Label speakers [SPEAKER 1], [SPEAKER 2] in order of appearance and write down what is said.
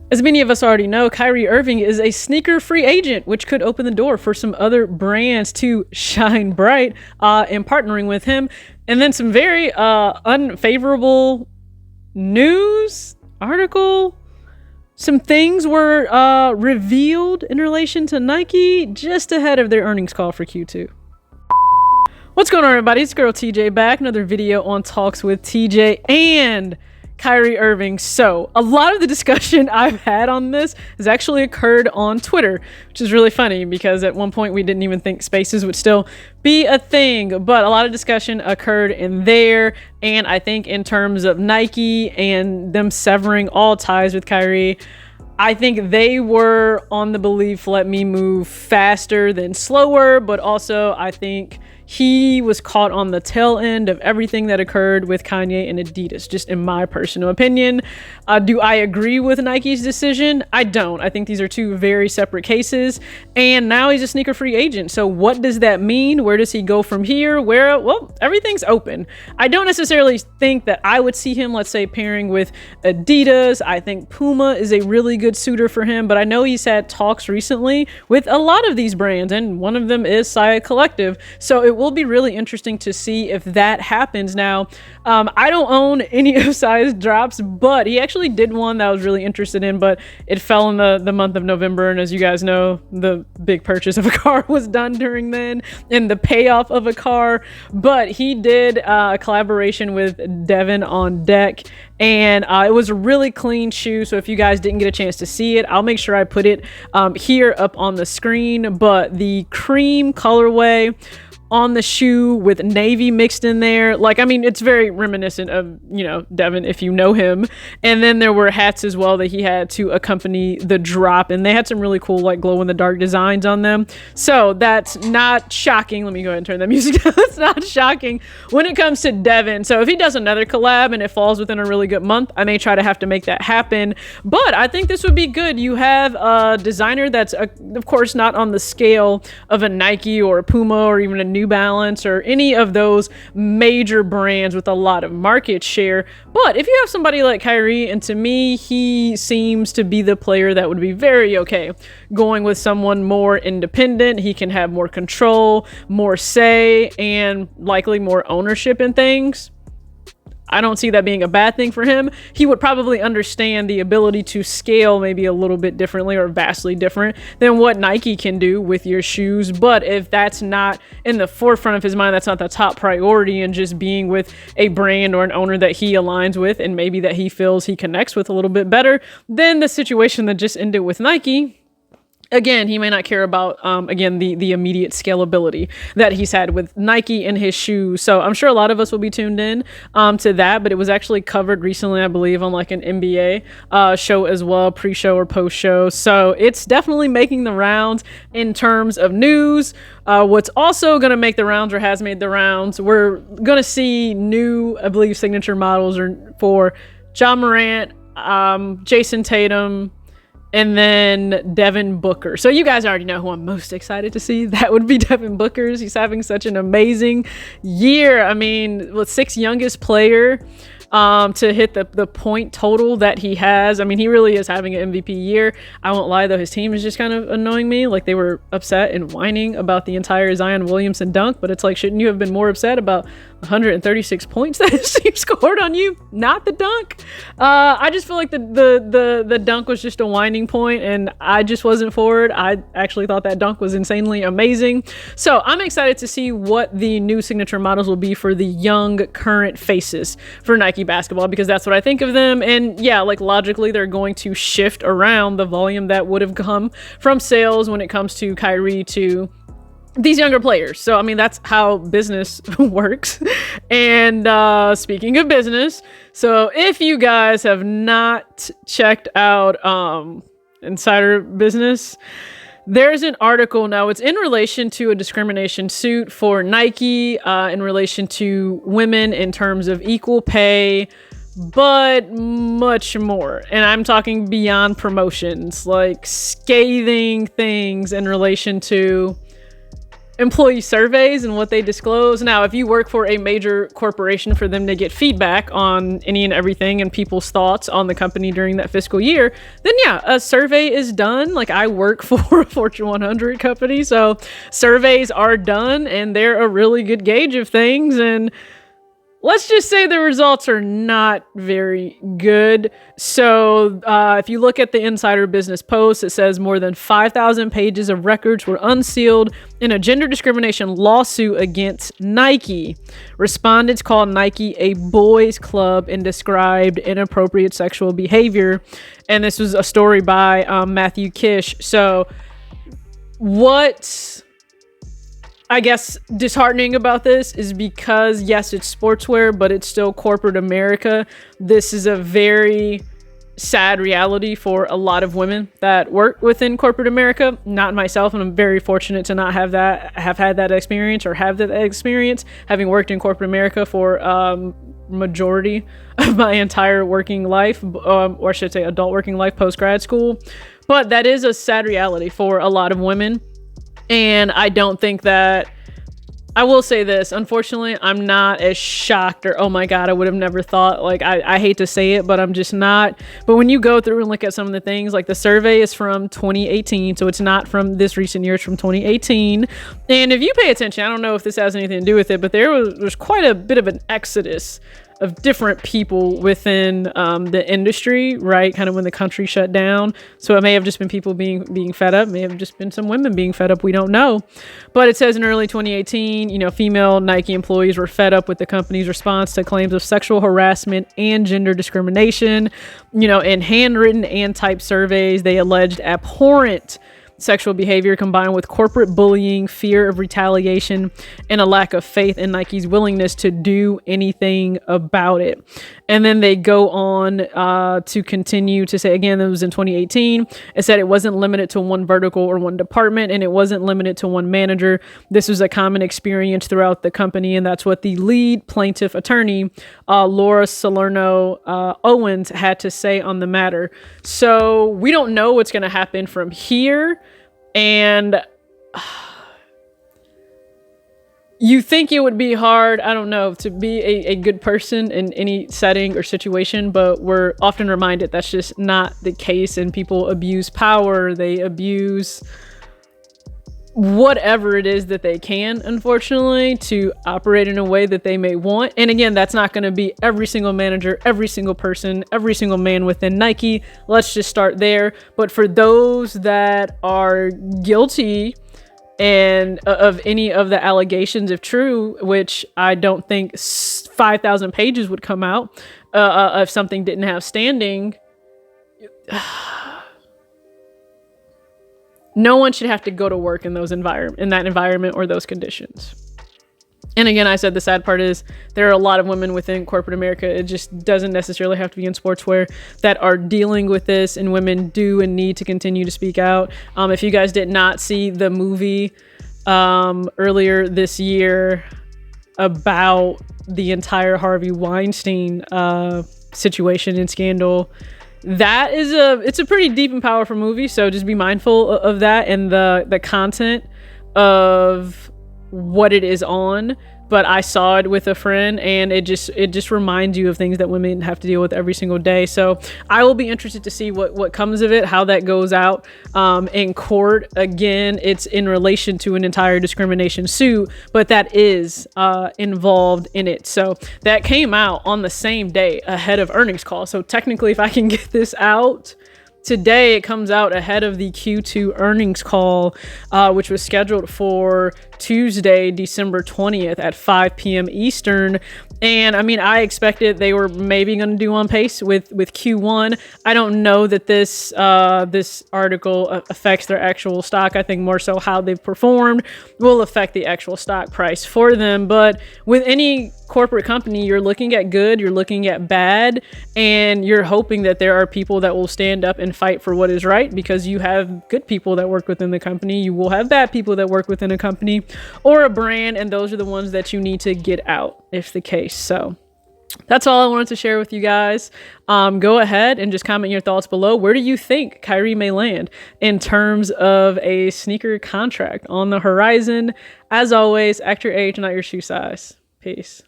[SPEAKER 1] As many of us already know, Kyrie Irving is a sneaker free agent, which could open the door for some other brands to shine bright in partnering with him. And then some very unfavorable news article. Some things were revealed in relation to Nike just ahead of their earnings call for Q2. What's going on, everybody? It's girl TJ back. Another video on Talks with TJ and Kyrie Irving. So a lot of the discussion I've had on this has actually occurred on Twitter, which is really funny because at one point we didn't even think spaces would still be a thing, but a lot of discussion occurred in there. And I think in terms of Nike and them severing all ties with Kyrie, I think they were on the belief, let me move faster than slower, but also I think he was caught on the tail end of everything that occurred with Kanye and Adidas, just in my personal opinion. Do I agree with Nike's decision? I don't. I think these are two very separate cases. And now he's a sneaker free agent. So what does that mean? Where does he go from here? Well, everything's open. I don't necessarily think that I would see him, let's say, pairing with Adidas. I think Puma is a really good suitor for him, but I know he's had talks recently with a lot of these brands, and one of them is SIA Collective. So it will be really interesting to see if that happens. Now, I don't own any of SIA's drops, but he actually did one that I was really interested in, but it fell in the month of November. And as you guys know, the big purchase of a car was done during then and the payoff of a car. But he did a collaboration with Devin on Deck, and it was a really clean shoe. So if you guys didn't get a chance to see it, I'll make sure I put it here up on the screen. But the cream colorway on the shoe with navy mixed in there, like, I mean, it's very reminiscent of, you know, Devin, if you know him. And then there were hats as well that he had to accompany the drop, and they had some really cool, like, glow in the dark designs on them. So that's not shocking. Let me go ahead and turn that music down. That's not shocking when it comes to Devin. So if he does another collab and it falls within a really good month, I may try to have to make that happen. But I think this would be good. You have a designer that's of course not on the scale of a Nike or a Puma or even a New Balance or any of those major brands with a lot of market share. But if you have somebody like Kyrie, and to me, he seems to be the player that would be very okay going with someone more independent. He can have more control, more say, and likely more ownership in things. I don't see that being a bad thing for him. He would probably understand the ability to scale maybe a little bit differently or vastly different than what Nike can do with your shoes. But if that's not in the forefront of his mind, that's not the top priority, and just being with a brand or an owner that he aligns with and maybe that he feels he connects with a little bit better, then the situation that just ended with Nike, again, he may not care about, again, the immediate scalability that he's had with Nike and his shoes. So I'm sure a lot of us will be tuned in to that, but it was actually covered recently, I believe, on like an NBA show as well, pre-show or post-show. So it's definitely making the rounds in terms of news. What's also going to make the rounds, or has made the rounds, we're going to see new, I believe, signature models for Ja Morant, Jason Tatum, and then Devin Booker. So you guys already know who I'm most excited to see. That would be Devin Booker. He's having such an amazing year. I mean, with sixth youngest player to hit the point total that he has. I mean, he really is having an MVP year. I won't lie, though, his team is just kind of annoying me. Like, they were upset and whining about the entire Zion Williamson dunk, but it's like, shouldn't you have been more upset about 136 points that his team scored on you, not the dunk? I just feel like the dunk was just a whining point, and I just wasn't for it. I actually thought that dunk was insanely amazing. So I'm excited to see what the new signature models will be for the young current faces for Nike basketball, because that's what I think of them. And yeah, like, logically, they're going to shift around the volume that would have come from sales when it comes to Kyrie to these younger players. So I mean, that's how business works. And speaking of business, so if you guys have not checked out Insider Business, there's an article now. It's in relation to a discrimination suit for Nike in relation to women in terms of equal pay, but much more. And I'm talking beyond promotions, like scathing things in relation to employee surveys and what they disclose. Now, if you work for a major corporation, for them to get feedback on any and everything and people's thoughts on the company during that fiscal year, then yeah, a survey is done. Like, I work for a Fortune 100 company, so surveys are done and they're a really good gauge of things. And let's just say the results are not very good. So if you look at the Insider Business Post, it says more than 5,000 pages of records were unsealed in a gender discrimination lawsuit against Nike. Respondents called Nike a boys' club and described inappropriate sexual behavior. And this was a story by Matthew Kish. So what I guess disheartening about this is because, yes, it's sportswear, but it's still corporate America. This is a very sad reality for a lot of women that work within corporate America. Not myself, and I'm very fortunate to not have had that experience, or have that experience, having worked in corporate America for majority of my entire working life, or I should say adult working life post grad school. But that is a sad reality for a lot of women. And I don't think that, I will say this, unfortunately, I'm not as shocked or, oh my God, I would have never thought, like, I hate to say it, but I'm just not. But when you go through and look at some of the things, like the survey is from 2018, so it's not from this recent year, it's from 2018. And if you pay attention, I don't know if this has anything to do with it, but there's quite a bit of an exodus of different people within the industry, right? Kind of when the country shut down. So it may have just been people being fed up, may have just been some women being fed up, we don't know. But it says in early 2018, female Nike employees were fed up with the company's response to claims of sexual harassment and gender discrimination. In handwritten and typed surveys, they alleged abhorrent sexual behavior combined with corporate bullying, fear of retaliation, and a lack of faith in Nike's willingness to do anything about it. And then they go on to continue to say, again, that was in 2018. It said it wasn't limited to one vertical or one department, and it wasn't limited to one manager. This was a common experience throughout the company, and that's what the lead plaintiff attorney, Laura Salerno Owens, had to say on the matter. So we don't know what's going to happen from here. And you think it would be hard, I don't know, to be a good person in any setting or situation, but we're often reminded that's just not the case, and people abuse power, they abuse whatever it is that they can, unfortunately, to operate in a way that they may want. And again, that's not going to be every single manager, every single person, every single man within Nike. Let's just start there. But for those that are guilty and of any of the allegations, if true, which I don't think 5,000 pages would come out if something didn't have standing, no one should have to go to work in that environment or those conditions. And again, I said the sad part is there are a lot of women within corporate America. It just doesn't necessarily have to be in sportswear that are dealing with this, and women do and need to continue to speak out. If you guys did not see the movie earlier this year about the entire Harvey Weinstein situation and scandal, it's a pretty deep and powerful movie, so just be mindful of that and the content of what it is on. But I saw it with a friend, and it just reminds you of things that women have to deal with every single day. So I will be interested to see what comes of it, how that goes out in court. Again, it's in relation to an entire discrimination suit, but that is involved in it. So that came out on the same day ahead of earnings call. So technically, if I can get this out today, it comes out ahead of the Q2 earnings call, which was scheduled for Tuesday, December 20th at 5 p.m. Eastern. And I mean, I expected they were maybe going to do on pace with Q1. I don't know that this article affects their actual stock. I think more so how they've performed will affect the actual stock price for them. But with any corporate company, you're looking at good, you're looking at bad, and you're hoping that there are people that will stand up and fight for what is right, because you have good people that work within the company, you will have bad people that work within a company or a brand, and those are the ones that you need to get out if the case. So That's all I wanted to share with you guys. Go ahead and just comment your thoughts below. Where do you think Kyrie may land in terms of a sneaker contract on the horizon? As always, act your age, not your shoe size. Peace.